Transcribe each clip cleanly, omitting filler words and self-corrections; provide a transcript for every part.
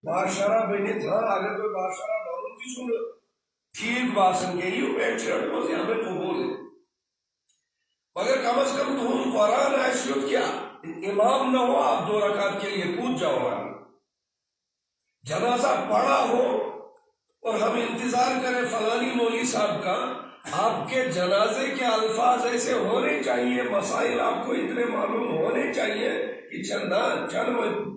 باشرہ بنت ہاں اگر کوئی باشرہ بنو تھی ٹھیک باسن کے یہ پینٹ شرٹ میں ہمیں قبول ہے مگر کم از کم تم قرآن حیثیت کیا امام نہ ہو آپ 2 رکعت کے لیے کود جاؤ جنازہ پڑا ہو اور ہم انتظار کریں فلانی مولوی صاحب کا آپ کے جنازے کے الفاظ ایسے ہونے چاہیے مسائل آپ کو اتنے معلوم ہونے چاہیے کہ چند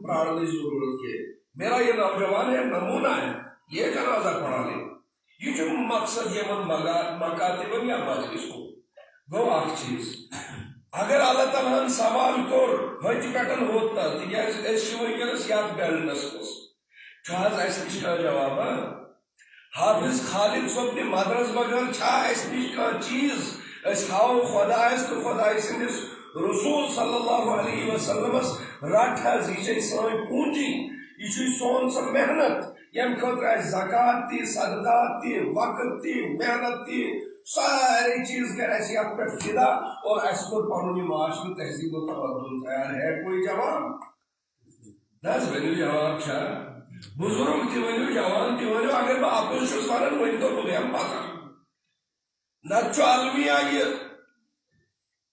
پڑھنے کی ضرورت ہے میرا یہ نوجوان ہے نمونہ ہے یہ جنازہ پڑھا لے یہ جو مقصد یہ مکاتب یا مجلس کو گو اخ چیز اگر اللہ تعالیٰ سوال کور ہتھ پہ ہوتا تیز ونکس یت بیلٹس مز اس نش جواب حافظ خالد صبن مدرس بغیر اس نش چیز اس ہاؤ خدائس تو خدائے سندس رسول صلی اللہ علیہ وسلم رٹ حض یہ سن پونجی یہ سون سا محنت یم خاطر زکات تی صدقات تی وقت تی محنت تی سارے چیز کر ایسی آپ پر فدا اور اس کو پانونی معاشر تہذیب و تمدن تیار ہے کوئی جواب دس ونیو جواب چھا بزرگ تی ونیو جوان تی ونیو اگر با آپ کو شس فارن ونی تو بگے ہم پاتا نچو علمیہ یہ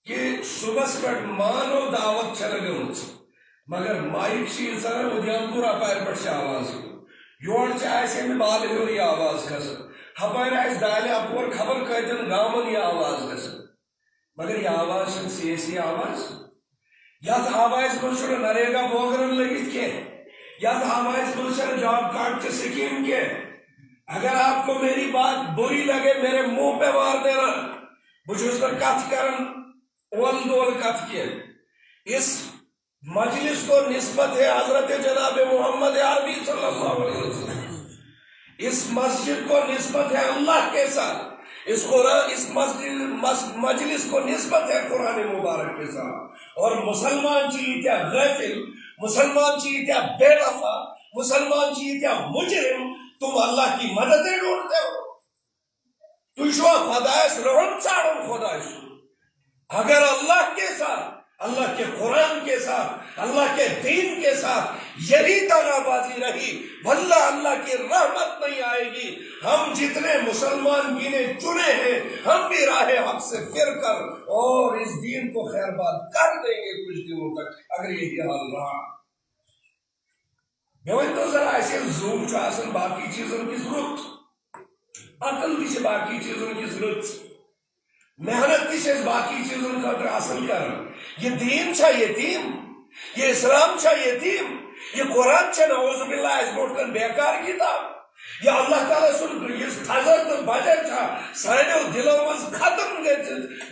کہ صبح پر مانو دعوت چل گئے مگر مائک شیل سر ودیان پورا پیر پر سے آواز یور چاہے سے میں بال ہو رہی آواز کھسا ہمارے اس دائلے اپور خبر کہتن گامن یہ آواز کھسا مگر یہ آواز شن سیاسی آواز یاد آواز بلشن نریگا بوگرن لگیت کے یاد آواز بلشن جاب کارڈ کے سکیم کے اگر آپ کو میری بات بری لگے میرے منہ پہ مار دینا مجھے اس پر کت کرن اول دول کت کے اس مجلس کو نسبت ہے حضرت جناب محمد عربی صلی اللہ علیہ وسلم اس مسجد کو نسبت ہے اللہ کے ساتھ اس مجلس کو نسبت ہے قرآن مبارک کے ساتھ اور مسلمان چاہیے کیا غافل مسلمان چاہیے کیا بے وفا مسلمان چاہیے کیا مجرم تم اللہ کی مددیں ڈھونڈتے ہو تو شو خدایس رہن چاڑن خدایس اگر اللہ کے ساتھ اللہ کے قرآن کے ساتھ اللہ کے دین کے ساتھ یہی دغا بازی رہی واللہ اللہ کی رحمت نہیں آئے گی ہم جتنے مسلمان گنے چنے ہیں ہم بھی راہ حق سے پھر کر اور اس دین کو خیر بات کر دیں گے کچھ دنوں تک اگر یہی حال رہا میں تو ذرا ایسے زوم چاہسن باقی چیزوں کی ضرورت عقل بھی سے باقی چیزوں کی ضرورت محنت سے باقی چیزوں کا حاصل کر یہ دین چھا یتیم یہ اسلام چھا یتیم یہ قرآن چھا نعوذ باللہ اس بوٹ کر بیکار کتاب یہ اللہ تعالیٰ سن یہ تھزر تو بجر چھا سائنو دلوں مز ختم گئے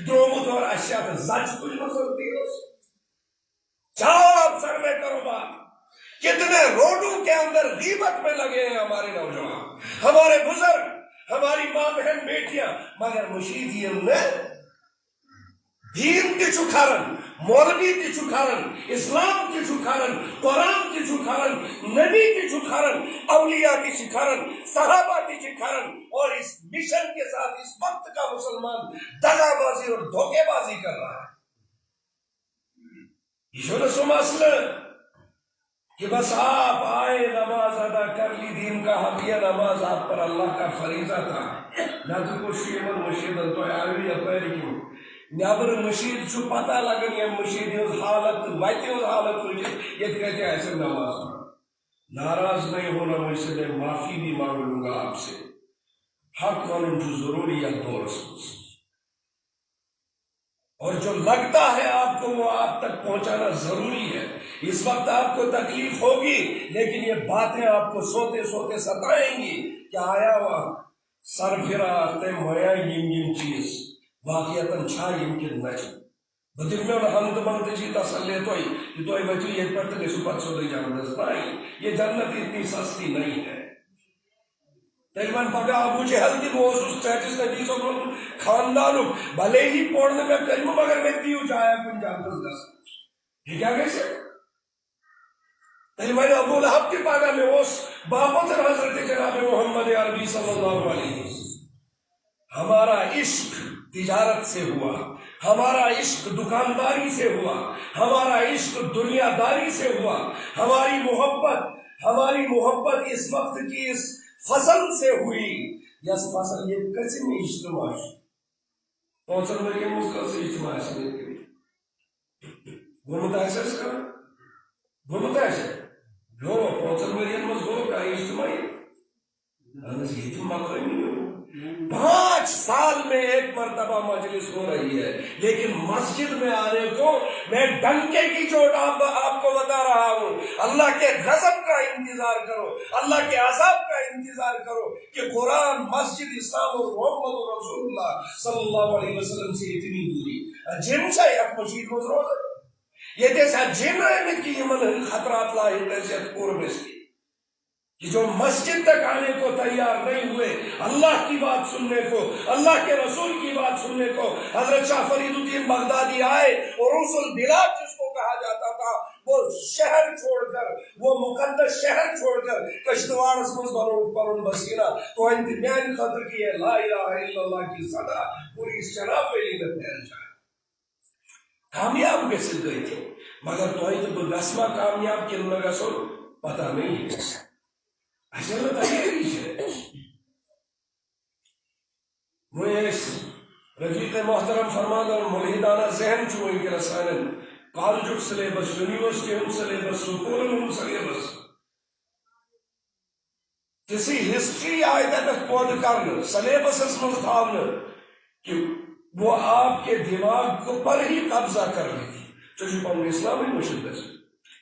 درومت اور اشیاء کا زج کچھ مصر دیرس جاؤ آپ سروے کرو بات کتنے روڈوں کے اندر غیبت میں لگے ہیں ہمارے نوجوان ہمارے بزرگ ہماری ماں بہن بیٹیاں مگر مشیدین نے دین کی چھکارن مولوی کی چھکارن اسلام کی چھکارن قرآن کی چھکارن نبی کی چھکارن اولیاء کی چھکارن صحابہ کی چھکارن اور اس مشن کے ساتھ اس وقت کا مسلمان دغا بازی اور دھوکے بازی کر رہا ہے یہ جو مسئلہ کہ بس آپ آئے نماز ادا کر لی دین کا حق یہ نماز آپ پر اللہ کا فریضہ تھا نہ تو کو شیمن مشید تو آوی اپیر کیوں نیابر مشید چھو پتہ لگن یہ مشید حالت ویتی حالت مجھے یہ کہتے ہیں ایسے نماز ناراض نہیں ہونا مجھ سے معافی بھی مانگ لوں گا آپ سے حق معلوم جو ضروری ہے دور سے اور جو لگتا ہے آپ کو وہ آپ تک پہنچانا ضروری ہے اس وقت آپ کو تکلیف ہوگی لیکن یہ باتیں آپ کو سوتے سوتے ستائیں گی کہ آیا ہوا سر پھرا تے مویا یم چیز واقعیتاً چھا یمکن نچ بدل میں حمد منت جی تسلے توئی کہ توئی بچی یہ پر تک سپت سو دی جاندس نہیں یہ جنت اتنی سستی نہیں ہے تیمان پاکا ابو جہل کی موسوس چیچس نبی صلی اللہ علیہ وسلم خاندانوں بھلے ہی پوڑنے میں کلمہ مگر میں دیو جایا کن جانتس دس یہ کیا کیسے تیمان ابو لہب کے پاکا میں اس باپتر حضرت جناب محمد عربی صلی اللہ علیہ وسلم ہمارا عشق تجارت سے ہوا ہمارا عشق دکانداری سے ہوا ہمارا عشق دنیا داری سے ہوا ہماری محبت ہماری محبت اس وقت کی اس فصل سے ہوئی یس فصل یہ کسم اجتماع پانچن ورین مز کس اجتماع گومت آس کر گومت آس گو پانچن ورین مز گو کا اجتماع یہ مقامی 5 سال میں ایک مرتبہ مجلس ہو رہی ہے، لیکن مسجد میں آنے کو میں ڈنکے کی چوٹ آپ کو بتا رہا ہوں، اللہ کے غضب کا انتظار کرو، اللہ کے عذاب کا انتظار کرو کہ قرآن، مسجد، اسلام اور محمد رسول اللہ صلی اللہ علیہ وسلم سے اتنی دوری جن سے ایک مشید مزروز یہ جیسا جن رہنے کی من خطرات لائی ایسے پور بستی کہ جو مسجد تک آنے کو تیار نہیں ہوئے اللہ کی بات سننے کو، اللہ کے رسول کی بات سننے کو۔ حضرت شاہ فرید الدین بغدادی آئے اور رسول بلاد جس کو کہا جاتا تھا وہ شہر چھوڑ کر، وہ مقدس شہر چھوڑ کر کشتواڑ اسمز برون بسیرہ تو انتمیان خطر کی ہے لا الہ الا اللہ کی صدا پوری شراب ویلی میں پھیل جائے۔ کامیاب گسل گئی تھی مگر تو ہی تو گسما کامیاب کن میں گسو پتہ نہیں ہے۔ اصل رفیق محترم فرمان اور ملحدانہ ذہن چوئیں کہ رسائن کالجک سلیبس، یونیورسٹی ہم سلیبس، سکول ہم سلیبس کسی ہسٹری آئے تک پود کرنا سلیبس اس میں تھاونا کہ وہ آپ کے دماغ پر ہی قبضہ کر لی تھی چوشی پاؤں اسلامی مشدس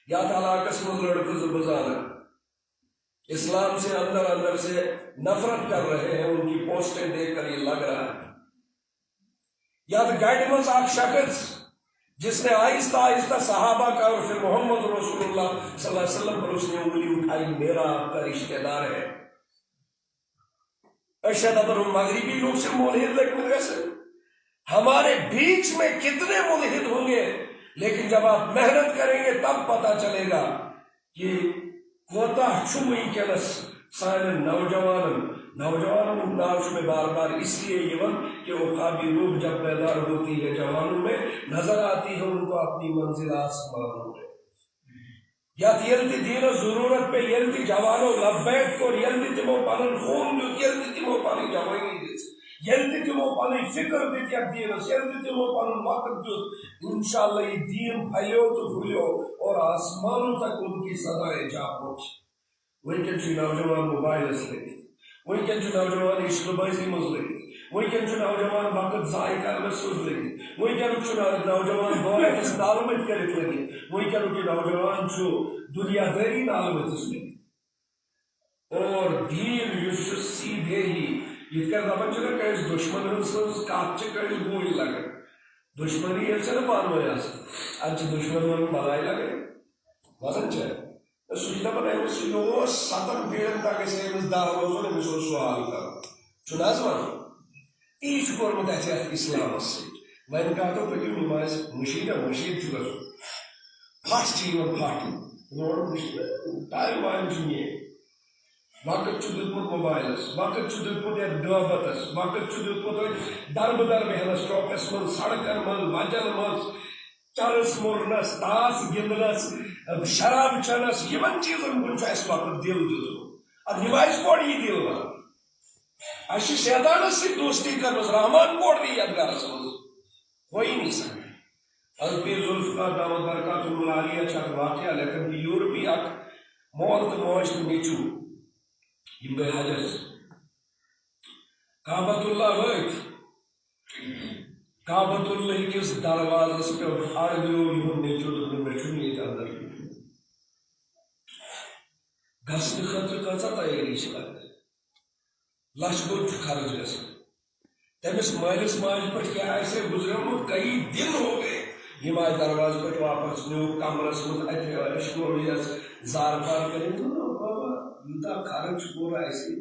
یا تعالیٰ قسم لڑکز بزانا اسلام سے اندر سے نفرت کر رہے ہیں، ان کی پوسٹیں دیکھ کر یہ لگ رہا ہے۔ یا تو گائیڈ میں ایک شخص جس نے آہستہ آہستہ صحابہ کا اور پھر محمد رسول اللہ صلی اللہ علیہ وسلم پر اس نے انگلی اٹھائی، میرا آپ کا رشتہ دار ہے۔ ارشد ابر مغربی لوگ سے ملحد لگنے کیسے ہمارے بیچ میں کتنے ملحد ہوں گے، لیکن جب آپ محنت کریں گے تب پتہ چلے گا کہ کوتا چھوئی کیلس سارے نوجوانوں ناش میں بار بار اس لیے یہ کہ عقابی روح جب بیدار ہوتی ہے جوانوں میں نظر آتی ہے ان کو اپنی منزل آسمانوں میں۔ یا یلتی دین ضرورت پہ یلتی جوانوں لبیک کو یلتی تمو پانن خون جو یلتی تمو پانی جوانی دیس یلتی تمو پانی فکر دیت یک دینس یلتی تمو پانن وقت جو انشاءاللہ یہ دین پھیلیو تو پھولیو اور آسمانوں تک ان کی صدائیں جا پہنچ۔ وہی کہ جو نوجوان موبائل اس لگی، وہی کہ جو نوجوان اشتبازی مز لگی، وہی کہ جو نوجوان وقت ضائع کرنے سوز لگی، وہی کہ جو نوجوان بولے کس نالمت کرت لگی، وہی کہ جو نوجوان جو دنیا داری نالمت اس لگی اور دین یوش سیدھے ہی یہ کر دبن چلے کہ اس دشمن ہنسز کاتچے کہ اس گوئی لگے دشمنی ہے چلے پانوے آسا اچھ دشمن ہن بلائی لگے وزن چاہے سجدہ بنائے وہ سجدہ ساتن پیرن تاکہ سے امز دار روزوں نے مسئلہ سوال کر چناز مانا ایچ قرمت ایسے اسلام اس سے میں نے کہا تو پہلی نمائز مشید ہے مشید چکا سو پھاس چیئے پھاٹی نوڑ مشید ہے ٹائم وائم چنیے وقت چودت پوت موبائلس وقت چودت پوت یا دوابتس وقت چودت پوت درب در بہنس چوکس من سڑکر من وجل من چرس مرنس تاس گندنس شراب چنس یمن چیزن کن چو اس وقت دل دیدو اب نمائز کوڑ یہ دل با اشی شیطان سے دوستی کرنس رحمان کوڑ دی یادگار سمجھ کوئی نہیں سکتا حضرت پیر ذوالفقار دامت برکات الملالیہ چاک واقعہ لیکن یورپی اک مولت موجد نیچو یہ بے حجر کعبت اللہ وقت کعبت اللہ کس دروازہ سے پہ ہر دیو یہ نیچو تو میں چنیے تا اندر گھسن خطر کسا تیاری چکا لش بوچ خرچ گسا تمس مالس ماج پٹ کیا ایسے گزرمت کئی دن ہو گئے یہ ماج دروازہ پٹ واپس نیو کمرس مت اشکوڑیس زار پار کریں تو بابا یوتا خرچ پورا ایسے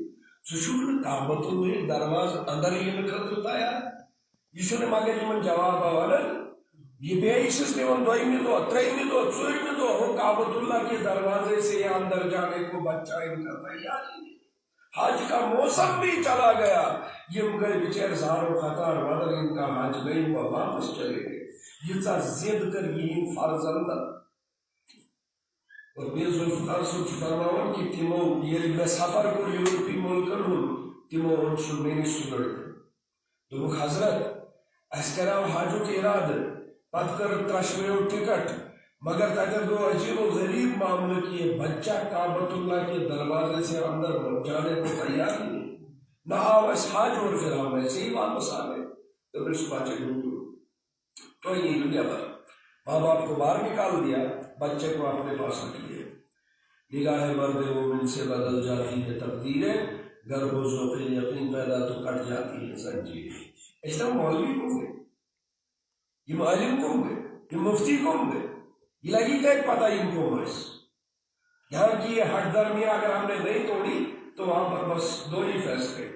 سشکر کعبت اللہ دروازہ اندر یہ خطر تایا یہ نے مگر یہ جواب آوانا یہ بے عشس نے ان دوئی دو ترہی دو چوئی دو ہم کعبت اللہ کے دروازے سے یہ اندر جانے کو بچہ ان کا تیار حج کا موسم بھی چلا گیا یہ گئے بچیر زارو خطار مدر ان کا حج نہیں ہوا واپس چلے گئے یہ تا زید کر یہ فرض اندر اور میر ذوالفقار صاحب فرماون کہ تمو یل میں سفر کور یورپی ملکن ہند تمو ان سن میس لڑکہ دوک حضرت اس کراو حاجک ارادہ پت کر ترشویو ٹکٹ مگر تک دو عجیب و غریب معاملہ کی یہ بچہ کعبۃ اللہ کے دروازے سے اندر جانے کو تیار نہیں نہ آو اس حاج اور پھر ہم ایسے ہی واپس آ گئے تو اس بچے تو یہ دنیا پر ماں باپ کو باہر نکال دیا بچے کو اپنے پاس رکھ لیا نگاہ مرد مومن سے بدل جاتی ہے تقدیریں گر و ذوق یقین پیدا تو کٹ جاتی ہے زنجیریں اس طرح مولوی کون گئے یہ معلم کون گئے یہ مفتی کون گئے یہ لگی کہ پتہ ان کو بس یہاں کی یہ ہٹ درمیاں اگر ہم نے نہیں توڑی تو وہاں پر بس دو ہی فیصلے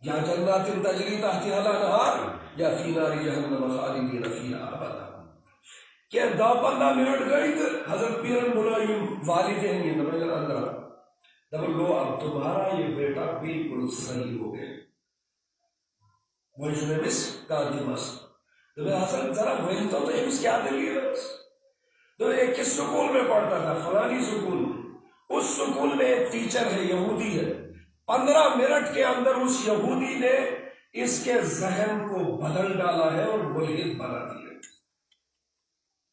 یا جنات تجری تحتها الانہار یا فی نار جہنم خالدین فیہا ابدا کہ 10-15 منٹ گئی تو حضرت پیرن ملائم والدین یہ نمائن اندر دبل لو اب تمہارا یہ بیٹا بالکل صحیح ہو گئے وہ اس نے بس کاتی مس تو میں حضرت ذرا وہی تو اس کیا دلیل ہے تو ایک کس سکول میں پڑھتا تھا فلانی سکول اس سکول میں ایک ٹیچر ہے یہودی ہے 15 منٹ کے اندر اس یہودی نے اس کے ذہن کو بدل ڈالا ہے اور ملحد بنا دیا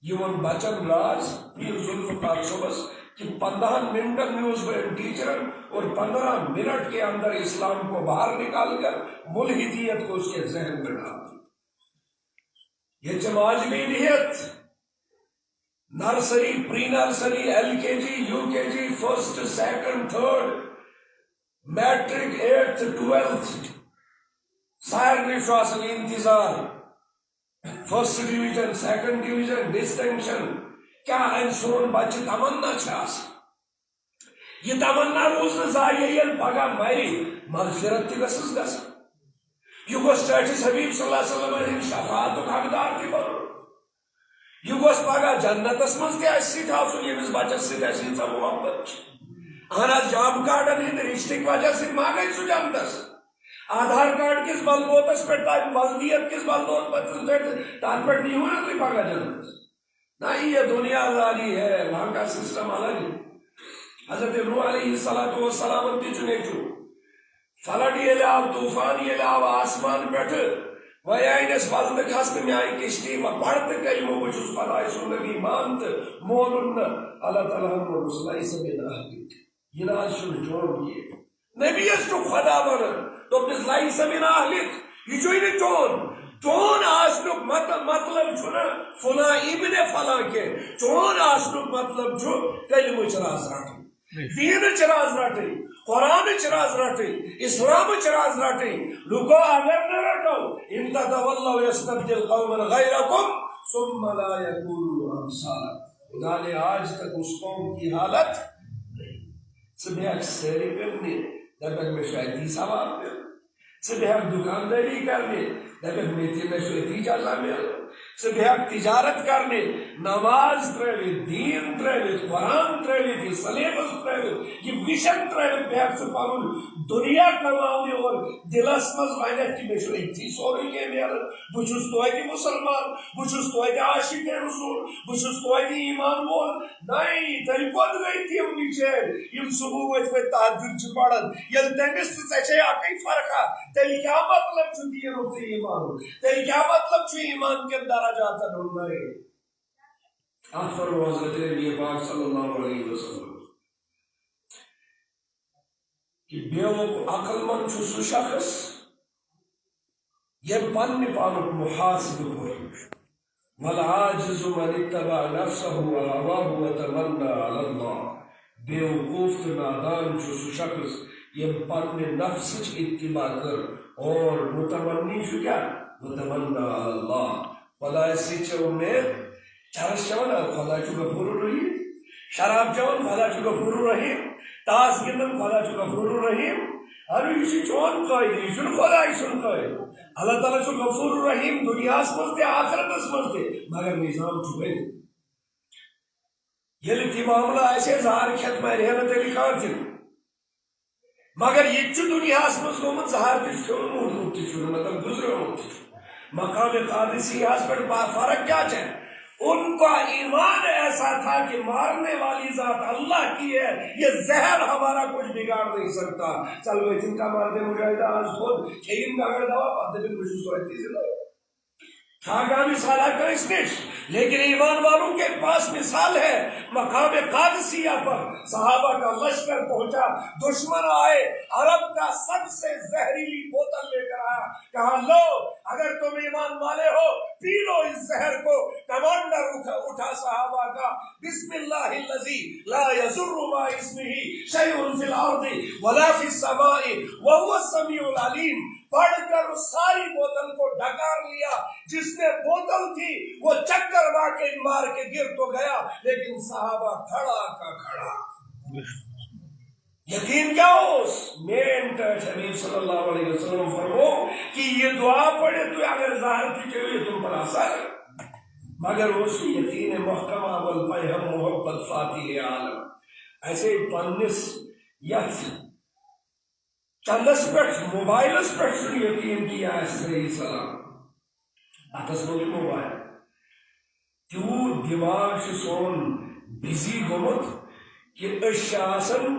یہ بچن راز پیر ذوالفقار صبح کہ 15 منٹ میں اس ٹیچر اور 15 منٹ کے اندر اسلام کو باہر نکال کر ملحدیت کو اس کے ذہن میں ڈال دی یہ جماج بھی نیت نرسری پری نرسری ایل کے G U K G first second third matric 8th 12th سارے شاصل انتظار first division second division distinction کیا سون بچہ تمنا چھاس یہ تمنا روز ضائع یل پگہ مری مغفرت تہ گسس گژھن یہ گوس چاٹس حبیب صلی اللہ علیہ وسلم شفاعت حقدار تہ بنن یہ گوس پگہ جنتس مز تہ اس سۭتۍ آسن ییٚمِس بچس سۭتۍ اسہِ ییٖژاہ محبت چھِ اہن حظ جاب کارڈن ہند رشتک وجہ سے ما گئی سہ جنتس آدھار کارڈ کس بلبوتس پہ ولدیت کس بلبوت پہ تر پہ نہیں ہونا تھی پگہ جنتس نہ یہ دنیا داری ہے وہاں کا سسٹم الگ ہے حضرت نوح علیہ السلام تہ نیچو فلڈ یل آو طوفان یل آو آسمان پہ ویس ولد کھست مے آئی کشتی پڑھ تو کلمہ بہ چھس خدائے سُنٛد نبی مان تو مولن اللہ تعالیٰ ہن ليس من أهلك یہ نہ چھُنہٕ چون یہ نبی یس چھُ خدا ونان دوٚپنس ليس من أهلك یہ چھُے نہٕ چون آسنُک مطلب چھُنہٕ فلاں ابن فلاں کے چون آسنُک مطلب چھُ کلمٕچ راز رٹٕنۍ دینٕچ راز رٹٕنۍ قرآنٕچ راز رٹٕنۍ اسلامٕچ راز رٹٕنۍ لوٗکو اگر نہٕ رٹو ان تتولوا يستبدل قوما غيركم ثم لا يكونوا امثالكم خدا نے آج تک اس قوم کی حالت صبح سیری کرنے دبک میں شاید ثواب مل صبح دکانداری کرنے دبک میں اجازت مل صبح تجارت کرنے نماز تروت دین تروت قرآن تروت یہ سلیبس تروت یہ مشن تروت بیک سے پن دنیا کمانے اور دلس مز ونت کہ مے اتھی سوری کے مل بہس توتہ مسلمان بہس توتہ عاشق رسول بہس توتہ ایمان وول نہیں تیل کت گئی تم بچر یم صبح ورت تحجد پڑھان یل تمس ٹھے اکی فرقہ تیل کیا مطلب دینک تو ایمان تیل کیا مطلب ایمان کے درجات فرمو حضرت نبی پاک صلی اللہ علیہ وسلم کہ بیوق عقل مند سہ شخص یہ پنہ پانک محاسبہ کر والعاجز من اتبع نفسه وهواه وتمنى على الله بیوقوف تو نادان سہ شخص یہ پنہ نفس اتباع کر اور متمنی کیا متمنى على الله خدا سے امید چرس چون خدا چھ غفور الرحیم شراب چون خدا چھ غفور الرحیم تاس گندن خدا چھ غفور الرحیم ارے یہ چون قائد یہ خدا سن قائد اللہ تعالیٰ چھ غفور الرحیم دنیا مز تہ آخرتس مز تہ مگر نظام چھ یل تہ معاملہ آسے زہر کھت مرے نا تیل قاتل مگر یہ دنیا مز گومت زہر تہ کھیومت مطلب گزرمت مقام قادسی پہ فرق کیا ہے ان کا ایمان ایسا تھا کہ مارنے والی ذات اللہ کی ہے، یہ زہر ہمارا کچھ بگاڑ نہیں سکتا. چل وہ جن کا مارتے مجاہدہ آج خود کھین کا اگر دوا پاتے بھی کچھ سوچتی سے لو چھاگا مثالہ کا اس نش. لیکن ایمان والوں کے پاس مثال ہے. مقام قادسیہ پر صحابہ کا لشکر پہنچا، دشمن آئے، عرب کا سب سے زہریلی بوتل لے کر آیا، کہا لو اگر تم ایمان والے ہو پی لو اس زہر کو. کمانڈر اٹھا صحابہ کا، بسم اللہ الذی لا یضر مع اسمہ شیء فی الارض ولا فی السماء وهو السمیع العلیم، پڑھ کر اس ساری بوتل کو ڈھکار لیا. جس نے بوتل تھی وہ چکر مار کے گر تو گیا، لیکن صحابہ کھڑا کا کھڑا. یقین کیا اس مین ٹچ حبیب صلی اللہ علیہ وسلم فرمو کہ یہ دعا پڑھے تو اگر ظاہر کی چاہیے تم پر اثر، مگر اس یقین محکمہ والفہم محبت فاتح عالم. ایسے پنس یت چندس پہ موبائلس پہ یقین کیا ہے سلام اتس موجود موبائل تیوت دماغ سون بزی گومت کہ آسان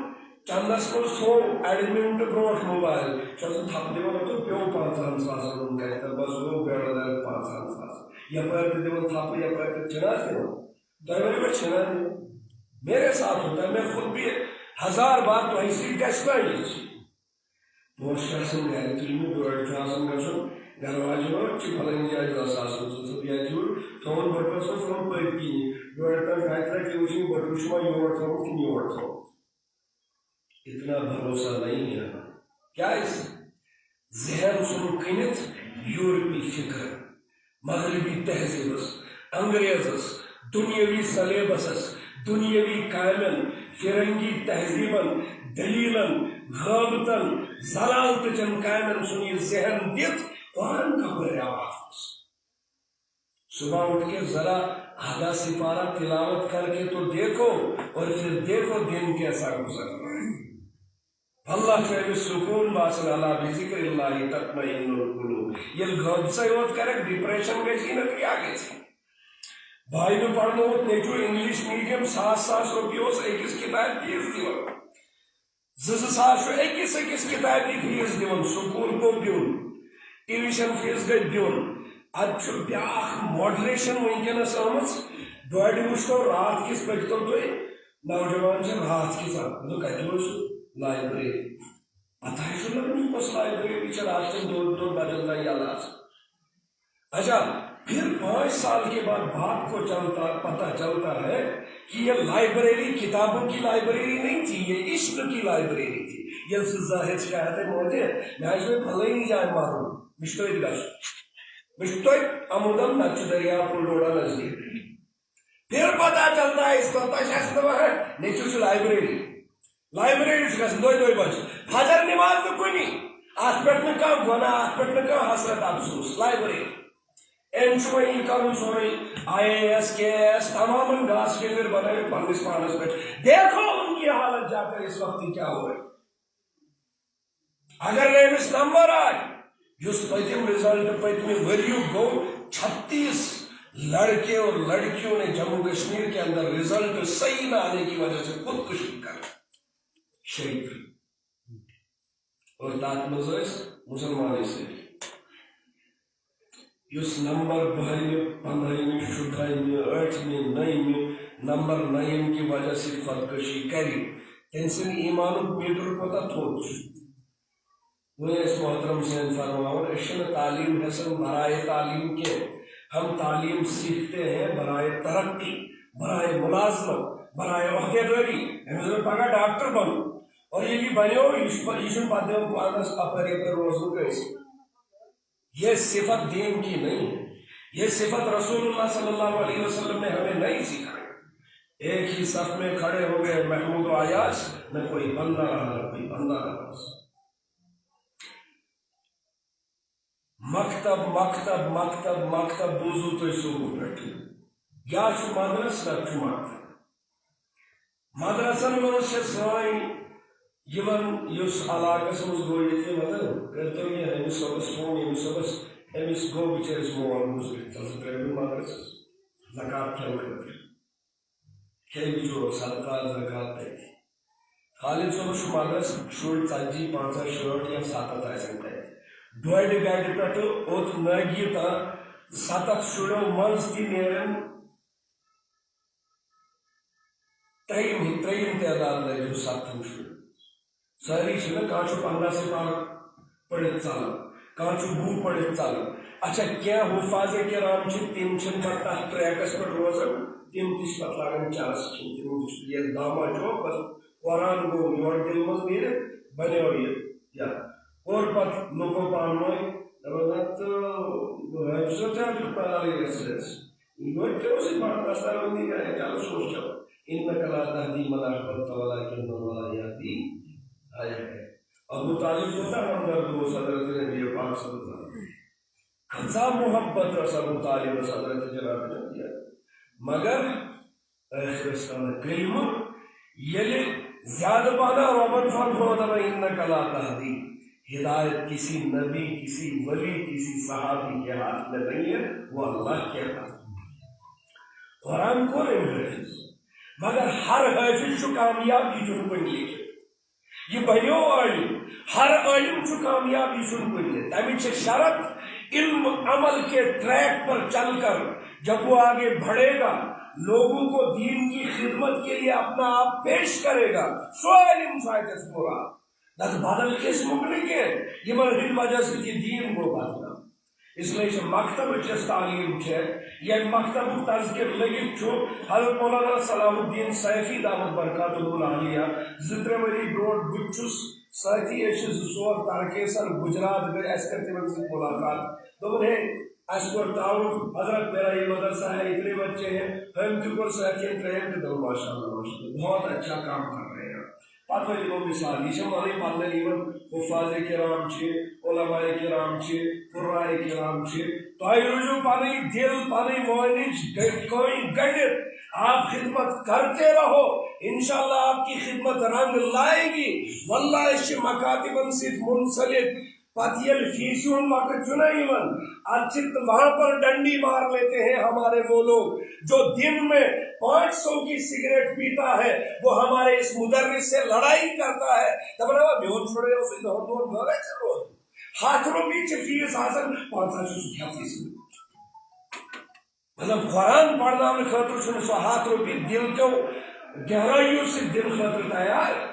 چندس من تھو اڑ منٹ برو موبائل تھپ دان تو پیو 500 ساسن بس گو بیڑ 500 ساس یپر دان تھپ یپر چھنا تھی ونو چھنا میرے ساتھ ہوتا ہے. میں خود بھی 1000 بار تو ایسی ڈیسپائز پوسٹ آسان گھر تلم گاڑی آسان گھن گھر واجو پھلن جائے دس آسان تھون بٹوس تھون پٔتۍ کِنۍ یورٕ تام گاڑِ ترٛایہِ وٕچھِنۍ بٹوٕ چھُوا یور تھوٚمُت کِنہٕ یور تھوٚمُت. اتنا بھروسہ نہیں ہے. کیا اس ذہن سن کنت یورپی فکر، مغربی تہذیبس، انگریزس، دنیاوی سلیبسس، دنیاوی کامن، فرنگی تہذیبن، دلیلن، غابتن، ضلالت چن کامن سن یہ ذہن دت قرآن کا بریاوات. صبح اٹھ کے ذرا آدھا سپارہ تلاوت کر کے تو دیکھو، اور پھر دیکھو دن کیسا گزر رہا ہے. اللہ چاہے سکون باسن اللہ بذکر اللہ تطمئن القلوب. یہ غبصہ ہوت کرے ڈپریشن گئی نہ کیا گئی. بھائی میں پڑھنا ہوت نیچو انگلش میڈیم 7,000 روپیے اس ایکس کتاب فیس دیون 2,000 ایکس کتاب فیس دیون سکول کو دیون ٹیوشن فیس گئی دیون. اتھ بیاکھ ماڈریشن ونکس آمت ڈوڑِ مشتو رات کس پکتو تھی نوجوان سے رات کس کتو لائبریری اتھائی لگن کس لائبریری رات کے 2 بجے تک یلہ. اچھا پھر 5 سال کے بعد باپ کو پتہ چلتا ہے کہ یہ لائبریری کتابوں کی لائبریری نہیں تھی، یہ عشق کی لائبریری تھی. یہ ظاہر شکایت ہے موجود میں بھلے نہیں جائے معلوم مشتو گش مشتو امودم نچ دریا پلوڑا نزدیک. پھر پتہ چلتا ہے اس کو ہے نیچو لائبریری گھن 2 بجے فجر نماز تو کنی ات پہ گناہ ات پہ حسرت افسوس. لائبریری ام وی کرن سورے IAS KS تمام گاس کے پھر بنائے پنس پانس پہ. دیکھو ان کی حالت جا کر اس وقت کیا ہوئے. اگر نمس نمبر آئے اس پتم رزلٹ پتم وریو گو 36 لڑکے اور لڑکیوں نے جموں کشمیر کے اندر رزلٹ صحیح نہ آنے کی وجہ سے خودکشی کر شہید اور تات مزاس مسلمان سے اس نمبر 12 15 16 8 9 نمبر 9 کی وجہ سے خودکشی کری تم سن ایمان میٹر کوتا تھوت. وہ اس محترم سے فرماؤں اشن تعلیم حسن برائے تعلیم کے ہم تعلیم سیکھتے ہیں برائے ترقی، برائے ملازمت، برائے عہدے داری. پگہ ڈاکٹر بنو اور یہ بھی بنو یہ پتہ پانس اپر روزن گیس. یہ صفت دین کی نہیں ہے، یہ صفت رسول اللہ صلی اللہ علیہ وسلم نے ہمیں نہیں سکھائی. ایک ہی صف میں کھڑے ہو گئے محمود و عیاش، نہ کوئی بندہ رہا نہ کوئی بندہ رہا. مکتب مکتب مکتب مکتب بوزو تو صبح پہ یا مدرس نہ مکتب. مدرسن من سان اس علاقس مز گو یہ مطلب کرتو یہ امس صبس فون امس صبس امس گو بچارس مول گزرت مدرس زکات کھیل خاطر کھیل جو صدقات زکات تھی خالد صاحب شمالس شر 40 50 60 یا 70 آسن تھے ڈوڑ گاڑی پہ اوت نگی تا 7 شرو مز تی نیرن تریم تعداد لگے 7 شر ساری چھنا کانچو 15 سے پار پڑھت چلان کانچو 2 پڑھت چلان اچھا کیا حفاظ کرام چھ تم چھن پتہ ٹریکس پہ روزان تم تش پتہ لاگان چرس کھین تم یہ داما جو بس قرآن گو یور دل مز نیرے بنیو یا اور پت لوگوں پانوئی دبنات حفظت ہے جو پالی رسلس یہ کیوں سے بات دستار ہوندی ہے چلو سوچ جاؤ انکا لا تہدی من احببت ولکن اللہ یہدی آیا ہے ابو طالب ہوتا ہمدرد دوست حضرت نبی پاک صلی اللہ علیہ وسلم کھنسا محبت رس ابو طالب حضرت جناب نبی مگر خرستان کلمہ یلی زیادہ پانا ربن فن ہوتا ہے انکا لا تہدی ہدایت کسی نبی کسی ولی کسی صحابی کے ہاتھ میں نہیں ہے وہ اللہ کے ہاتھ قرآن کو نہیں حافظ مگر ہر حافظ جو کامیابی جو کن لکھے یہ بنیو عالم ہر عالم جو کامیابی جو کن لکھے تمہیں شرط علم عمل کے ٹریک پر چل کر جب وہ آگے بڑھے گا لوگوں کو دین کی خدمت کے لیے اپنا آپ پیش کرے گا سو علم فائدہ سے مراد نہ بدل کس مکنے کے یہ مرحل وجہ سے کہ دین کو بدلا اس لیے جو مکتب چس تعلیم ہے یہ مکتب تذکر لگت چھو حضرت مولانا صلاح الدین سیفی دامت برکاتہ العالیہ زتر وری برونٹ بچس ساتھی ایشز زور تارکیسر گجرات گئے اس کرتے وقت ملاقات دوبر ہے اس کو تعاون حضرت میرا یہ مدرسہ ہے اتنے بچے ہیں ہم تکر ساتھین ترہم کے دو ماشاءاللہ بہت اچھا کام کر رہے ہیں پتہ وہ مثال یہ ہمارے پانے نیمن حفاظ کرام چھے علماء کرام چھے قراء کرام چھے تو آئی رجوع پانے دل پانے موینج کوئی گڑت آپ خدمت کرتے رہو انشاءاللہ آپ کی خدمت رنگ لائے گی واللہ اس مکاتبن صرف منسلک پتیل فیسون وقت چنائیون اچھت وہاں پر ڈنڈی مار لیتے ہیں ہمارے وہ لوگ جو دن میں 500 کی سگریٹ پیتا ہے وہ ہمارے اس مدرس سے لڑائی کرتا ہے تب رہا بیون چھوڑے اسے دور گھرے چلو ہاتھوں بیچے فیس حاصل 500 کیا فیس مطلب قرآن پڑھنا ہمیں خاطر سن سو ہاتھوں بھی دل کو گہرائیوں سے دل خاطر تیار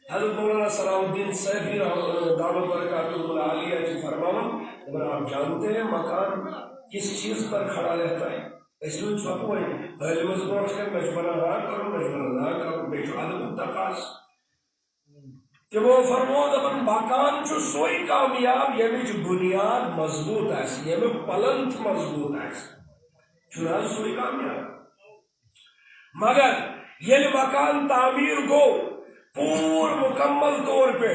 حضرت مولانا صلاح الدین سیفی دعوت برکاتہ العالیہ کی فرمان اگر آپ جانتے ہیں مکان کس چیز پر کھڑا رہتا ہے اس لیے چھوٹو ہے پہلے مزبوط کر مجبرہ نہ کرو مجبرہ نہ کرو بیٹو عدم تقاس کہ وہ فرمود اپن مکان جو سوئی کامیاب یہ جو بنیاد مضبوط ہے یہ میں پلنت مضبوط ہے چنانچہ سوئی کامیاب مگر یہ مکان تعمیر کو پور مکمل طور پہ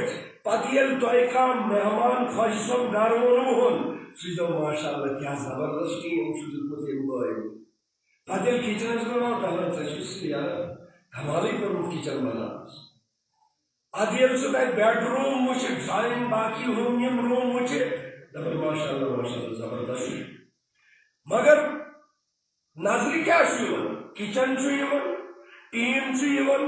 پتیل توئی کا مہمان خوشم گارون ہون سیدھو ماشاءاللہ کیا زبردستی ہم شدت مجھے ہوئے پتیل کچن اس میں پہلا تشخیص لیا ہماری پر کچن بنا ادیل سے بیڈ روم مجھے ڈرائنگ باقی روم مجھے دبل ماشاءاللہ ماشاءاللہ زبردست مگر نظری کیا چھوئے کچن چھوئے ٹیم چھوئے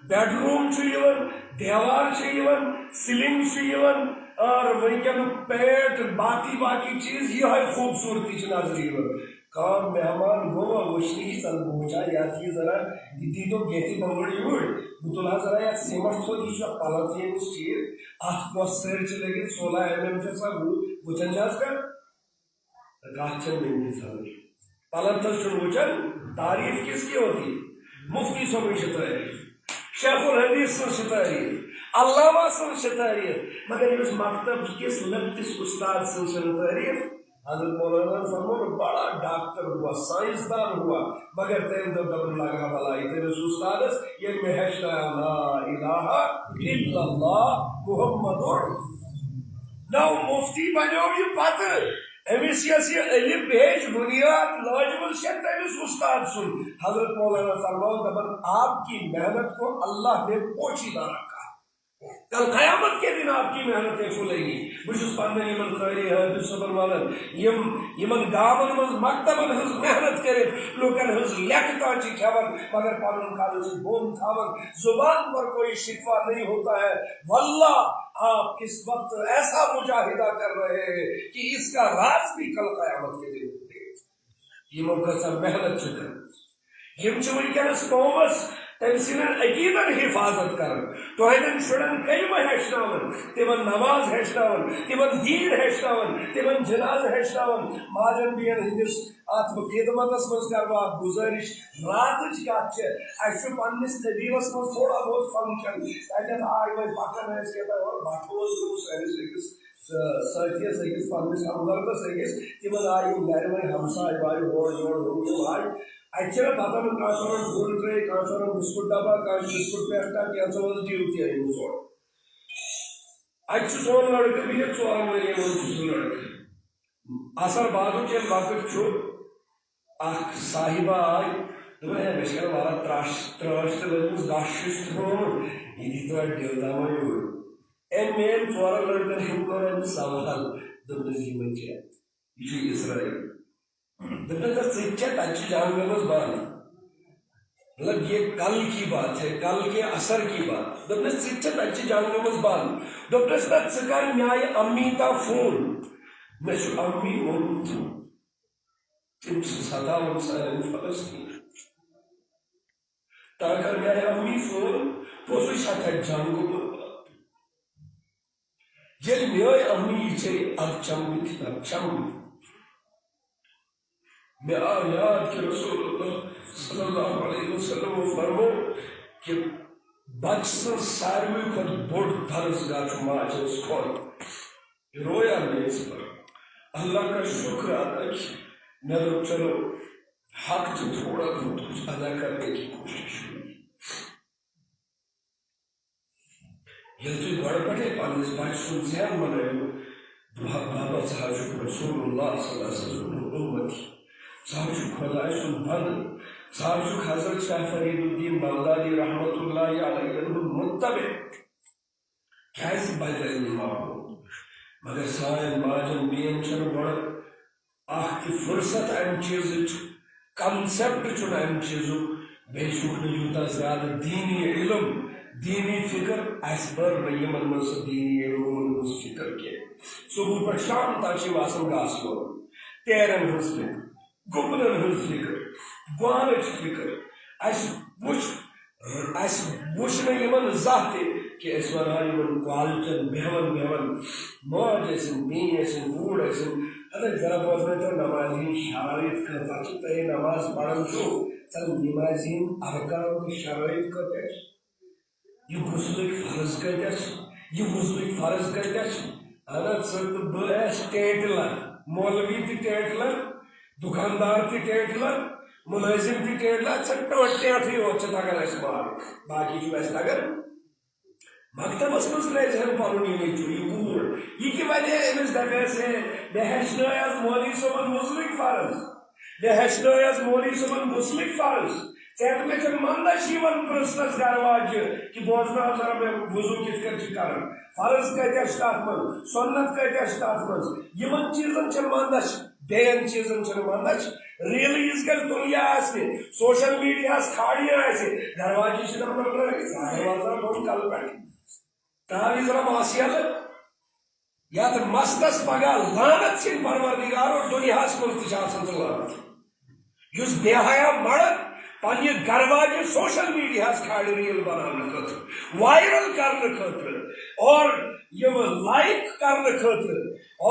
بیڈ روم چھوئے دیوار چھوئے سیلنگ چھوئے اور وہی پیٹ باقی چیز یہ ہے خوبصورتی چھ نظری کام مہمان گوا وشنی کی چل پہنچا یا تھی ذرا دی تو گیتی بنگڑی ہوئی بطلہ ذرا یا سیمٹ تھو دی جو پالت یہ کچھ چیز آٹھ کو سیر چلے گی 16 mm جیسا وچن جاز کر راچن میں بھی سال پالت تھا چن وچن تعریف کس کی ہوتی مفتی سومی شتاریف شیخ الحدیث سن شتاریف علامہ سن شتاریف مگر اس مکتب کس لگتس استاد سن شتاریف حضرت مولانا فرمون بڑا ڈاکٹر ہوا سائنسدان ہوا مگر تین دو دبر لگا بلائی تین اس استادس یہ میں حشر لا الہ الا اللہ محمد نو مفتی بنیو یہ پتر امیس یہ علم بیج بنیاد لاجبل شد امیس استاد سن حضرت مولانا فرمان دبر آپ کی محنت کو اللہ نے پوچیدہ رکھا کل قیامت کے دن آپ کی محنتیں کھلے گی. بس پنن یمن قاری حافظ صبر والن یمن گامن من مکتبن ہز محنت کرت لوکن ہز لیکھتا چھ کھیون مگر پنن کاغذ بون تھاون زبان پر کوئی شکوہ نہیں ہوتا ہے. واللہ آپ اس وقت ایسا مجاہدہ کر رہے ہیں کہ اس کا راز بھی کل قیامت کے دن ہوتے ہیں. یہ موقع محنت چکر یم چھ ونکس قومس تم سن عقیدن حفاظت کر تہندین شرن کلمہ ہیچناون تمن نماز ہیچناون تمن دین ہیچناون تمن جناز ہیچناون ماجن بین ہندس ات خدمتس مز کروا گزارش راتچ کت اس پنس قبیلس مز تھوڑا بہت فنکشن تتن آئی وی پکان اور بٹوس سٲنِس أکِس ساتھیس أکِس پنس ہمدردس أکِس تمن آئی گھر وی ہمسائے واے ہور یور آئی اتنا پتہ کانچورن گول ٹرے کانچورن بسکٹ ڈبہ کان بسکٹ پیکٹا کینسل ڈیوٹی آئی سور اتھ سون لڑکہ بہت 4 ؤرین سہ لڑکہ اثر بعد کے وقت اخ صاحبہ آئی دپن ہے مے وارہ تراش تو لگمس گش ترومت یہ دی تو ڈل تام مین 4 لڑکن ہم کور سوال دپنس یہ اسرائیل دپن تت جہنمس بند مطلب یہ کل کی بات ہے کل کے اثر کی بات دپنس تت جہنمس بند دپنس ژٕ کر میانہ امی تا فون مے امی وونمت تم سداون سانن فلسطین تا کر میانہ امی فون پوٚزُے چھا تتہِ جنگُک ییٚلہِ میٲنۍ امی چھے اب چمک میں آو یاد کہ رسول اللہ صلی اللہ علیہ وسلم فرمو کہ بچ سن ساروی کھت بوڑ فرض گاہ ماجس کھول رویا میں اس پر اللہ کا شکر ادا کی میں تو چلو حق تو تھوڑا بہت کچھ ادا کرنے کی کوشش ہوئی. یہ تو بڑھ پڑے پانس بچ سن ذہن بنائے بابا صاحب رسول اللہ صلی اللہ علیہ وسلم امتی صاحب خدا سن بند صاحب حضرت شاہ فرید الدین بغدادی رحمت اللہ علیہ متبع کیس بدل مگر سان ماجن بین چھ بڑ اخ فرصت ام چیز کنسپٹ چھ ام چیز بیچ یوتا زیادہ دینی علم دینی فکر اس بر یمن من دینی علم فکر کی صبح پہ شام تک آسان گاس لوگ تیرن ہز فکر گپنن ہز فکر گوانچ فکر اس وچ یمن زہ تہ کہ اس ونان یمن کالچن بہون موج ٲسِن بیٚنہِ ٲسِن کوٗر ٲسِن اگر ذرا بوزنٲیِو تو نماز ہٕنٛدۍ شرائط کۭژاہ چھِ تۄہہِ نماز پران چھُو نمازِ ہٕنٛدۍ ارکان تہٕ شرائط کۭتیاہ چھِ یہ غسلٕکۍ فرض کۭتیاہ چھِ یہ وضوٕکۍ فرض کۭتیاہ چھِ اگر ژٕ تہٕ بہٕ آسہِ ٹیٹلر مولوی تہِ ٹیٹلر دکاندار تہِ ٹیٹلر ملٲزم تہِ ٹیٹلر ژٕ ٹیٹھٕے یوت چھِ تگان اَسہِ مار باقی چھُ اَسہِ تگان مکتبس مز روزہن پن یہ نیچو یہ کوٗر یہ کہ وجہ امس دپس ہے مے ہیچنس مولوی صٲبن غسلٕکۍ فرض مے ہیچنس مولوی صٲبن غسلٕکۍ فرض ژےٚ مے چھِ منٛدچھ یِوان پرٛژھنس گرٕ واجہِ کہ بوزناو ذرا مے وضوٗ کِتھ کٔنۍ چھِ کران فرض کۭتیاہ چھِ تتھ منٛز سنت کۭتیاہ چھِ تتھ منٛز یِمن چیٖزن چھِ منٛدچھ بیٚین چیٖزن چھنہٕ منٛدچھ ریٖلہٕ یِژ گژھِ تُلیا آسنہِ سوشل میڈیاہس کھالیا آسہِ گرٕ واجہِ چھِ دپان دروازہ بوٚڑ کلہٕ پٮ۪ٹھ تاوی ذرا معصیت یا تو مستس پگہ لانت سن پروردگارو دنیاس من تہ لانت اس بے حیا مرد پنہ گھر واجہ سوشل میڈیاس کھالہِ ریل بنانے خاطر وائرل کرنے خاطر اور یہ لائک کرنے خاطر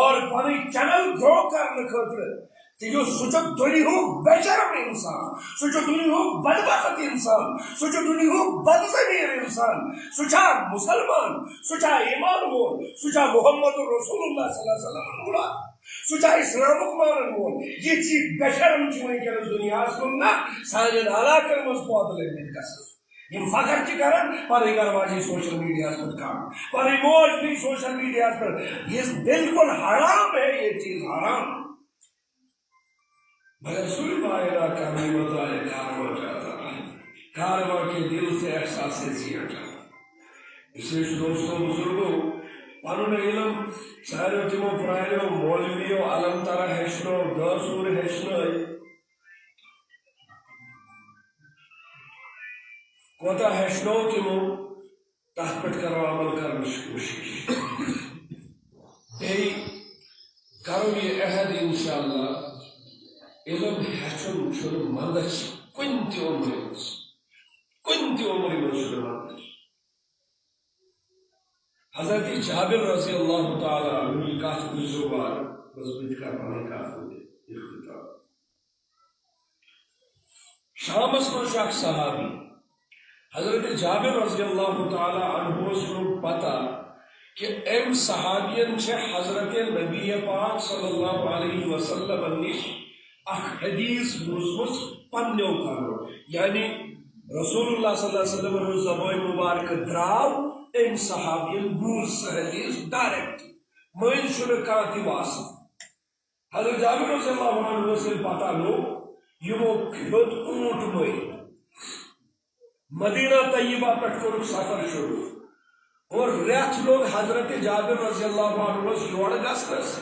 اور پنہ چینل گرو کرنے خاطر سہ دنیا بےشرم انسان سہ دنیا بدبخت انسان سہ دنیا بدضمیر انسان سہ مسلمان سہ ایمان وول سہ محمد رسول اللہ صلی اللہ علیہ وسلم سہ اسلامک مانن وول یہ بےشرم ونکس دنیا من نا سان علاقن مز پودٕ لگمت گژھان یم فخر کران پنہ گھر واجی سوشل میڈیا پہ کام پنہ موج بھی سوشل میڈیا پر یہ بالکل حرام ہے یہ چیز حرام مگر سوئی مائرہ کرنے بتائے کارواں چاہتا کارواں کے دل سے احساس زیا چاہتا اس لیے دوستوں بزرگوں پنن علم سارے تمو پرانیو مولویو علم ترہ ہیچنو دسور ہیچنو کوتا ہیچنو تمو تحت پٹ کرو عمل کرنے کی کوشش کرو یہ عہد انشاءاللہ علم ہیچن چھن مندچ کن تی عمری چھن مندچ حضرت جابر رضی اللہ تعالی عنہ کات گزرو بار مضبوط کرنے کا اختتام شامس من شاک صحابی حضرت جابر رضی اللہ تعالی عنہ سنو پتا کہ ام صحابین چھے حضرت نبی پاک صلی اللہ علیہ وسلم نش اخ حدیث بوزمس پنیو کرو یعنی رسول اللہ صلی اللہ علیہ وسلم زبان مبارک دراو ام صحابین بوز حدیث ڈائریکٹ مین شنو کانتی واسط حضرت جابر رضی اللہ عنہ سے پتا لو یمو کھیت اونٹ مئی مدینہ طیبہ پٹ کرو سفر شروع اور ریت لوگ حضرت جابر رضی اللہ عنہ یور گسنس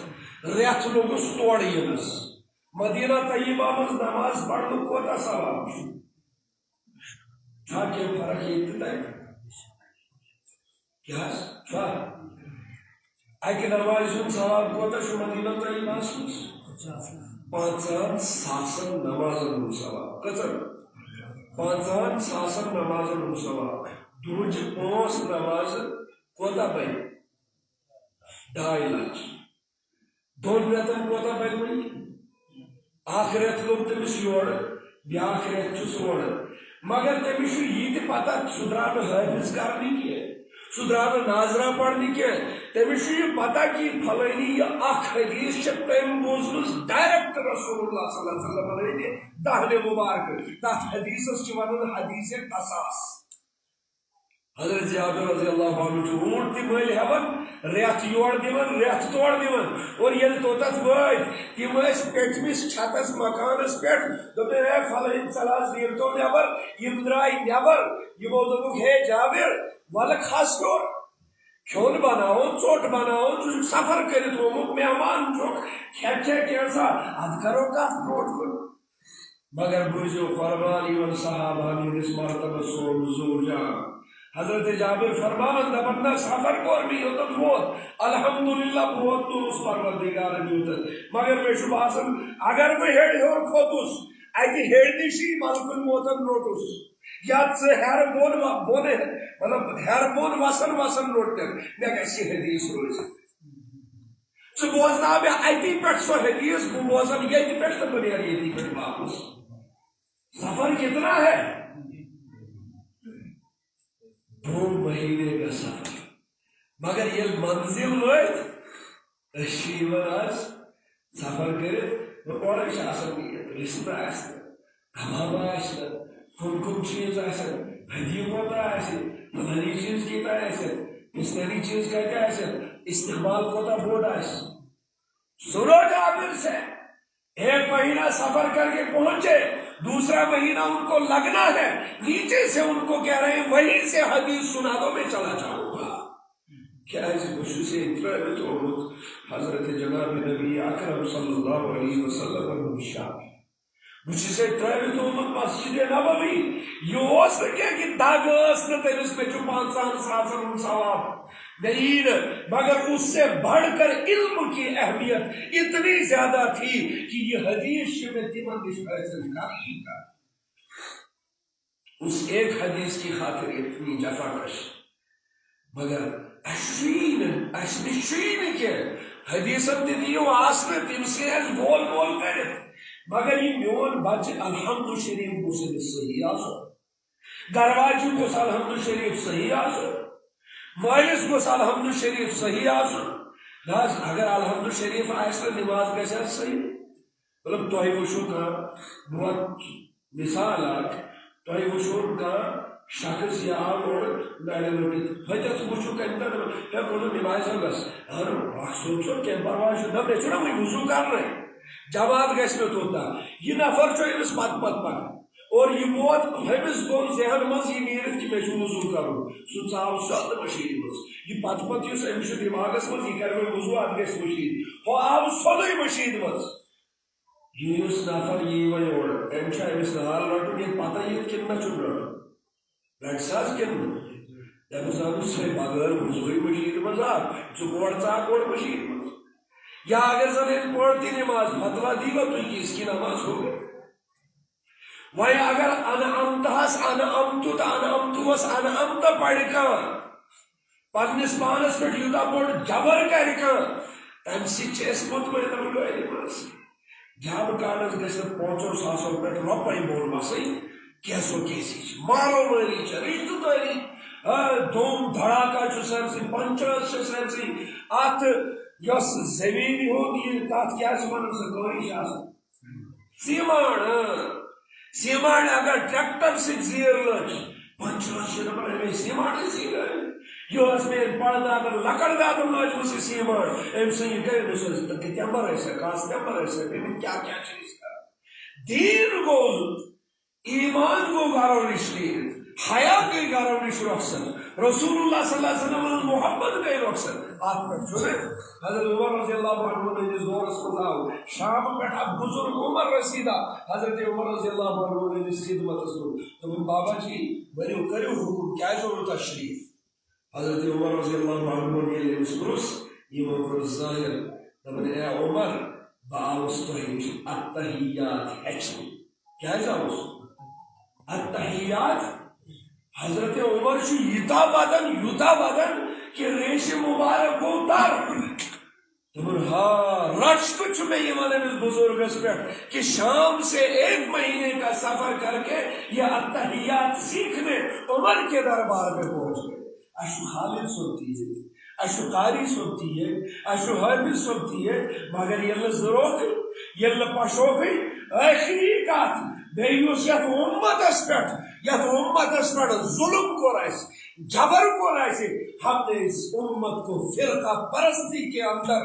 ریت لوگ توڑ ینس مدینہ طیبہ مز نماز پڑھنے کوتا ثواب چھا کیا فرق یہ کیا اکہ نماز ثواب کوتا شو مدینہ طیبہ سنس 5,000 نمازن ثواب کتر 5,000 نمازن ثواب دہج 5 نماز کوتا بن 2.5 لچھ 2 ریتن کوتا بن بن آخرت لوگ تمس یور بیاکھ ریت چھس اور مگر تمس یہ پتہ سدران حافظ کرنی کی سدران ناظرہ پڑھنی کی تمس یہ پتہ کہ فلانی یہ اخ حدیث تم بوزمس ڈائریکٹ رسول اللہ صلی اللہ علیہ وسلم دہن مبارک تات حدیث ونان حدیث قصاص حضرت جابر رضی اللہ عنہ اونٹ تہ مل ہیون ریت یور دِوان ریت تور دِوان اور یل توتت وٲتۍ تم پٔتمِس چھتس مکانس پٮ۪ٹھ دوٚپ اے فلٲنۍ ژٕ حظ نیٖرتو نٮ۪بر یم درٛاے نٮ۪بر یمو دوٚپُکھ ہے جابر ولہٕ کھس ہیوٚر کھیوٚن بناوو ژوٚٹ بناوو ژٕ چھُکھ سفر کٔرِتھ آمُت مہمان چھُکھ کھٮ۪ن چے کینٛژھا ادٕ کرو کتھ برونٛٹھ کُن مگر بوٗزِو قربان یِمن صحابہن ہٕنٛدِس مرتبس سون زور جان حضرت جابر فرمان دپن سفر کور بھی یوتن ووت الحمدللہ بہت درست پروردگار یوتن مگر مے چھ باسان اگر بہ ہیڑ ہور کھوتس اتہ ہیڑ نشی ملکن موتن روٹس یا ہر بون مطلب ہر بون وسن روٹن مے گژھِ حدیث روز ژٕ بوزنا مے اتی پٮ۪ٹھ سۄ حدیث بہٕ بوزن ییٚتہِ پٮ۪ٹھ تہٕ بہٕ نیرٕ ییٚتی پٮ۪ٹھ واپس سفر کتنا ہے 2 مہینے کا سفر مگر یہ منزل ویت سفر کرے اور رشتہ کباب کم چیز حدیمت فلانی چیز کتنا پستانی چیز کتنا استعمال کوتا بوڑ سنو جابر سے 1 مہینہ سفر کر کے پہنچے دوسرا مہینہ ان کو لگنا ہے نیچے سے ان کو کہہ رہے ہیں وہیں سے حدیث سنا دو میں چلا جاؤں گا کیا ایسی خوشی سے اتنا تو حضرت جناب نبی اکرم صلی اللہ علیہ وسلم مجھے سے اتنا تو مسجد نبوی یہ ہو سکے کہ داغ تمس میں 5,000 ثواب نہیں مگر اس سے بڑھ کر علم کی اہمیت اتنی زیادہ تھی کہ یہ حدیث میں اس ایک حدیث کی خاطر اتنی جفا کش مگر اشین کے حدیثت دیو آسنے تم سے بول کرے مگر یہ میون بچ الحمد شریف مسلم صحیح آسو دروازی کو الحمد شریف صحیح آسو مالس گوس الحمد شریف صحیح آسن اگر الحمد شریف آسہ نماز گھس صحیح مطلب تھی وچھو کھانا مثال تھی وچھو کھانا شخص یہ آو اور گاڑی لوٹت ہتھ وچھو کم تک نماز گھس سوچو کی پرواہ مے وضو کرنا جماعت گھس مے توتہ یہ نفر چھ امس پت پکان اور یہ ووت ہمس گوٚو ذہن مز یہ نیرتھ کہ مےٚ چھُ وضوٗ کرُن سُہ ژاو سیوٚد مٔشیٖد منٛز یہ پتہٕ پتہٕ یُس أمِس چھُ دٮ۪ماغس منٛز یہِ کرِ مےٚ وضوٗ اتھ گژھِ مٔشیٖد ہُہ آو سیوٚدُے مٔشیٖد منٛز یُس نفر یی وۄنۍ اورٕ أمۍ چھُ أمِس نال رٹُن ییٚتہِ پتہ یِتھ کِنہٕ نہ چھُنہٕ رٹُن رٹہِ سا حظ کِنہٕ نہٕ دپس دپس ژٕ بغٲر وضوٗے مٔشیٖد منٛز آو ژٕ گۄڈٕ ژاو گۄڈٕ مٔشیٖد منٛز یا اگر زن ییٚلہِ پٔر تہِ نٮ۪ماز فتوا دیٖوا تُہۍ کہ اس کی نماز ہو گئی وۄنۍ اگر انعمتہس انعمت تو انعمتوس انعمت پرِ کانٛہہ پننس پانس پٮ۪ٹھ یوٗتاہ بوٚڑ جبر کرِ کانٛہہ تمہِ سۭتۍ چھِ أسۍ مطمئن گٲڑۍ منٛز جب کالس گژھِ نہٕ 5 ساسو پٮ۪ٹھ رۄپے بوٚڑ وسٕنۍ کیسو کیسی چھِ مارو مٲری چھِ رشتہٕ دٲری دھوم دھڑاکہ چھُ سٲرسٕے پنچٲس چھِ سٲرسٕے اتھ یۄس زمیٖن ہُنٛد یہِ تتھ کیٛاہ چھِ ونان سۄ گٲڑۍ چھِ آسان سیٖمنٛٹ سیٖمنٛٹ اگر ٹریکٹر سۭتۍ زیٖر لٔج 50 چھِ دپان اَمے سیٖمنٛٹٕے گٔے یہ ٲس میٲنۍ بڑٕ دادن لۄکٕٹ دادن لٲجمٕژ یہِ سیٖمنٛٹ أمۍ سٕنٛز یہِ گٔے أمِس ٲس تمبر ٲسۍ کاسہٕ تمبر ٲسۍ أمِس کیٛاہ چھِ أسۍ کران دیٖن گوٚو ایمان گوٚو گرو نِش نیٖرِتھ حیا گٔے گرو نِش رۄخصت رسول اللہ صلی اللہ علیہ وسلم ہٕنٛز محبت گٔے رۄخصت اتھ پٮ۪ٹھ چھُ حضرت عمر رضی اللہ عنہ ہٕنٛدِس دورس منٛز آو شام پٮ۪ٹھ اکھ بزرگ عمر رسیدہ حضرت عمر رضی اللہ عنہ ہٕنٛدِس خدمتس منٛز دوٚپُن بابا جی ؤنِو کٔرِو حُکم کیٛازِ اوٚنوٕ تشریٖف حضرت عمر رضی اللہ عنہ ییٚلہِ أمِس پرُژھ یِمو کوٚر ظٲہِر دوٚپُن اے عمر بہٕ آوُس تۄہہِ نِش اتحیات ہیٚچھنہِ کیٛازِ آوُس اتحیات حضرت عمر چھُ یوٗتاہ ودان کہ ریشہِ مبارک گوٚو تر دوٚپُن ہاں رشک چھُ مےٚ یِوان أمِس بزرگس پٮ۪ٹھ کہ شام سے 1 مہینے کا سفر کر کے یہ اتحیات سیکھنے عمر کے دربار پہ پہنچ گئے اشو خالد سنتی ہے اشو قاری سنتی ہے اشو حافظ سنتی ہے مگر یل ضرورت یل پشوکھے آخری کات بیس یت امتس پہ ظلم کور جبر کور ہم نے اس امت کو فرقہ پرستی کے اندر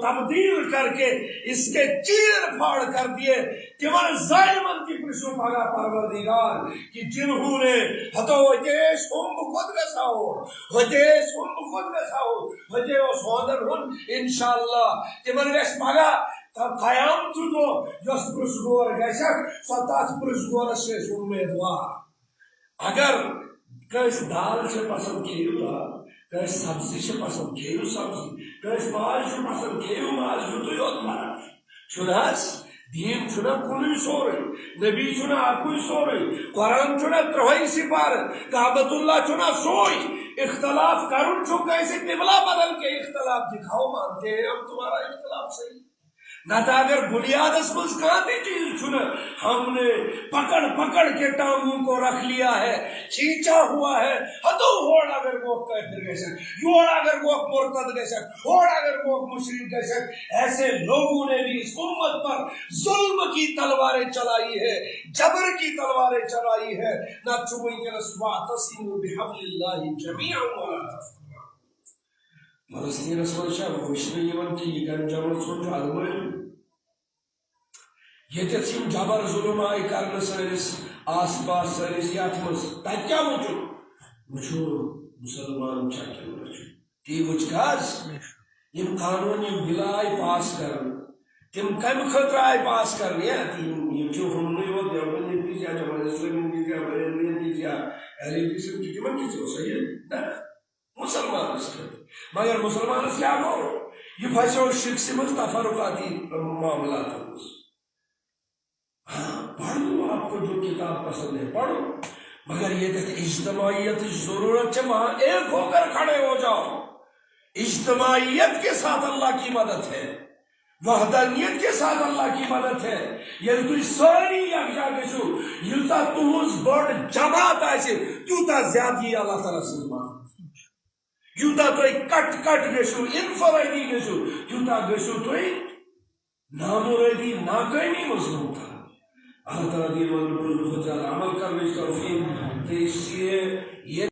تبدیل کر کے اس کے چیر پھاڑ کر دیے تمہر ظالمن کی پرسو پگا پروردگار کہ جنہوں نے ہتو ہتیش ہم خود گساؤ ہتیش ہم خود گساؤ ہتے اس ہودر ہن انشاءاللہ تمہر گس پگا قیامت دو جس پرسگور گسک ستات پرسگورس سے امیدوار اگر کس دال سے پسند کھیو دال کس سبزی سے پسند کھیو سبزی کس ماز سے پسند کھیو ماز یوتُے یوت فرق چھُنہٕ دین چھُنہ کُنُے سورُے نبی چھُنہ اکُے سورُے قرآن چھُنہ 3 سپارٕ کعبۃ اللہ چھُنہ سوے اختلاف کرُن چھُ کیسے قبلہ بدل کے اختلاف دکھاؤ مانتے ہیں ہم تمہارا اختلاف صحیح نہ تو اگر بنیادس مز کانتی چیز چھُنہ ہم نے پکڑ کے ٹانگوں کو رکھ لیا ہے کھینچا ہوا ہے ہتو ہوڑ اگر وہ کافر گژھن یوڑ اگر وہ مرتد گژھن ہوڑ اگر وہ مشرک گژھن ایسے لوگوں نے بھی اس امت پر ظلم کی تلواریں چلائی ہے جبر کی تلواریں چلائی ہے نہ چوئنگس واعتصموا بحبل اللہ جميعا ولا تفرقوا فلسطینس منٛز چھا وٕچھنہٕ یِوان کہِ یہِ گنجاوَن ژھوٚن چھُ اَدمٲیُن ییٚتٮ۪تھ یِم جبر ظُلم آیہِ کرنہٕ سٲنِس آس پاس سٲنِس یتھ منٛز تَتہِ کیٛاہ وٕچھُو مُسلمان چھا کِنہٕ نہ چھُ تی وٕچھکھٕ حظ یِم قانوٗن یِم بِلہٕ آیہِ پاس کرنہٕ تِم کمہِ خٲطرٕ آیہِ پاس کرنہٕ یِم چھِ ہُمنٕے یوت دیوبند نِش یا جماعت اسلامی نِش یا بریلویَن نِش یا اہل حدیث چھِ تِمن کیٛاہ چھُ صحیح نہ مسلمانس خٲطرٕ مگر مسلمانس کیٛاہ گوٚو یہِ پھسیو شِرکہِ منٛز تفرقاتی معاملاتن منٛز پڑھو آپ کو جو کتاب پسند ہے پڑھو مگر یہ اجتماعیت ضرورت ہے وہاں ایک ہو کر کھڑے ہو جاؤ اجتماعیت کے ساتھ اللہ کی مدد ہے وحدانیت کے ساتھ اللہ کی مدد ہے ییٚلہِ تُہۍ سٲری یکجا گژھِو یوٗتاہ تُہنٛز بٔڑ جماعت آسہِ تیوٗتاہ زیادٕ یی اللہ تعالیٰ سٕنٛز مدد یوٗتاہ تُہۍ کٹ گٔژھِو انفرٲدی گٔژھِو تیوٗتاہ گٔژھِو تُہۍ نامرٲدی ناکٲمی منٛز مبتلا اللہ تعالیٰ دین عمل کرنے کی توفیق. تو اس لیے یہ